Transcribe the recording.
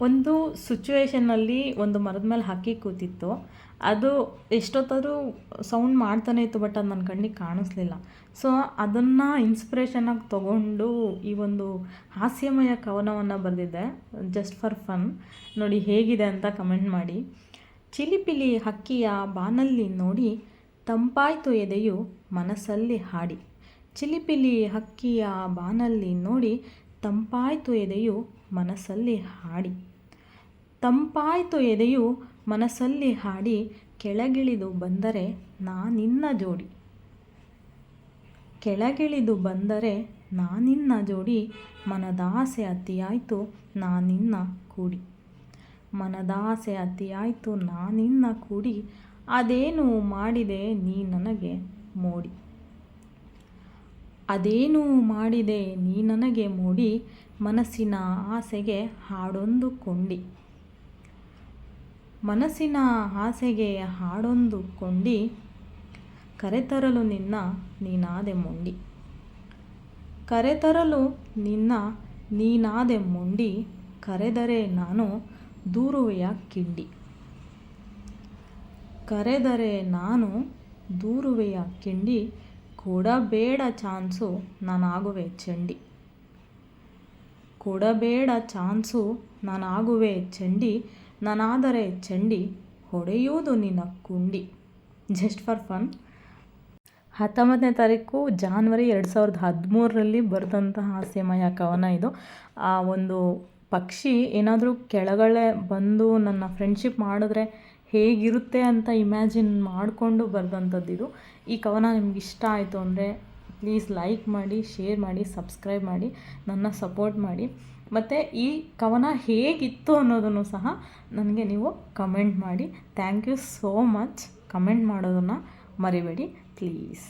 ಒಂದು ಸಿಚುವೇಷನ್ನಲ್ಲಿ ಒಂದು ಮರದ ಮೇಲೆ ಹಕ್ಕಿ ಕೂತಿತ್ತು. ಅದು ಎಷ್ಟೊತ್ತಾದರೂ ಸೌಂಡ್ ಮಾಡ್ತಾನೆ ಇತ್ತು, ಬಟ್ ಅದು ನನ್ನ ಕಣ್ಣಿಗೆ ಕಾಣಿಸ್ಲಿಲ್ಲ. ಸೊ ಅದನ್ನು ಇನ್ಸ್ಪಿರೇಷನಾಗಿ ತೊಗೊಂಡು ಈ ಒಂದು ಹಾಸ್ಯಮಯ ಕವನವನ್ನು ಬರೆದಿದ್ದೆ, ಜಸ್ಟ್ ಫಾರ್ ಫನ್. ನೋಡಿ ಹೇಗಿದೆ ಅಂತ ಕಮೆಂಟ್ ಮಾಡಿ. ಚಿಲಿಪಿಲಿ ಹಕ್ಕಿಯ ಬಾನಲ್ಲಿ ನೋಡಿ ತಂಪಾಯ್ತು ಎದೆಯು ಮನಸ್ಸಲ್ಲಿ ಹಾಡಿ. ಚಿಲಿಪಿಲಿ ಹಕ್ಕಿಯ ಬಾನಲ್ಲಿ ನೋಡಿ ತಂಪಾಯ್ತು ಎದೆಯು ಮನಸ್ಸಲ್ಲಿ ಹಾಡಿ. ತಂಪಾಯ್ತು ಎದೆಯು ಮನಸ್ಸಲ್ಲಿ ಹಾಡಿ, ಕೆಳಗಿಳಿದು ಬಂದರೆ ನಾನಿನ್ನ ಜೋಡಿ. ಕೆಳಗಿಳಿದು ಬಂದರೆ ನಾನಿನ್ನ ಜೋಡಿ, ಮನದಾಸೆ ಅತಿಯಾಯ್ತು ನಾನಿನ್ನ ಕೂಡಿ. ಮನದಾಸೆ ಅತಿಯಾಯ್ತು ನಾನಿನ್ನ ಕೂಡಿ, ಅದೇನು ಮಾಡಿದೆ ನೀ ನನಗೆ ಮೋಡಿ. ಅದೇನು ಮಾಡಿದೆ ನೀ ನನಗೆ ಮೋಡಿ, ಮನಸ್ಸಿನ ಆಸೆಗೆ ಹಾಡೊಂದು ಕೊಂಡಿ. ಮನಸ್ಸಿನ ಆಸೆಗೆ ಹಾಡೊಂದು ಕೊಂಡಿ, ಕರೆತರಲು ನಿನ್ನ ನೀನಾದೆ ಮೊಂಡಿ. ಕರೆತರಲು ನಿನ್ನ ನೀನಾದೆ ಮೊಂಡಿ, ಕರೆದರೆ ನಾನು ದೂರುವೆಯ ಕಿಂಡಿ. ಕರೆದರೆ ನಾನು ದೂರುವೆಯ ಕಿಂಡಿ, ಕೊಡಬೇಡ ಚಾನ್ಸು ನಾನಾಗುವೆ ಚಂಡಿ. ಕೊಡಬೇಡ ಚಾನ್ಸು ನಾನಾಗುವೆ ಚಂಡಿ, ನಾನಾದರೆ ಚಂಡಿ ಹೊಡೆಯುವುದು ನಿನ್ನ ಕುಂಡಿ. Just for fun. 19ನೇ ತಾರೀಕು ಜಾನ್ವರಿ 2013 ಬರೆದಂತಹ ಹಾಸ್ಯಮಯ ಕವನ ಇದು. ಆ ಒಂದು ಪಕ್ಷಿ ಏನಾದರೂ ಕೆಳಗಡೆ ಬಂದು ನನ್ನ ಫ್ರೆಂಡ್ಶಿಪ್ ಮಾಡಿದ್ರೆ ಹೇಗಿರುತ್ತೆ ಅಂತ ಇಮ್ಯಾಜಿನ್ ಮಾಡಿಕೊಂಡು ಬರೆದಂಥದ್ದಿದು. ಈ ಕವನ ನಿಮ್ಗೆ ಇಷ್ಟ ಆಯಿತು ಅಂದರೆ ಪ್ಲೀಸ್ ಲೈಕ್ ಮಾಡಿ, ಶೇರ್ ಮಾಡಿ, ಸಬ್ಸ್ಕ್ರೈಬ್ ಮಾಡಿ, ನನ್ನ ಸಪೋರ್ಟ್ ಮಾಡಿ. ಮತ್ತು ಈ ಕವನ ಹೇಗಿತ್ತು ಅನ್ನೋದನ್ನು ಸಹ ನನಗೆ ನೀವು ಕಮೆಂಟ್ ಮಾಡಿ. Thank you so much. Comment ಮಾಡೋದನ್ನು ಮರಿಬೇಡಿ ಪ್ಲೀಸ್.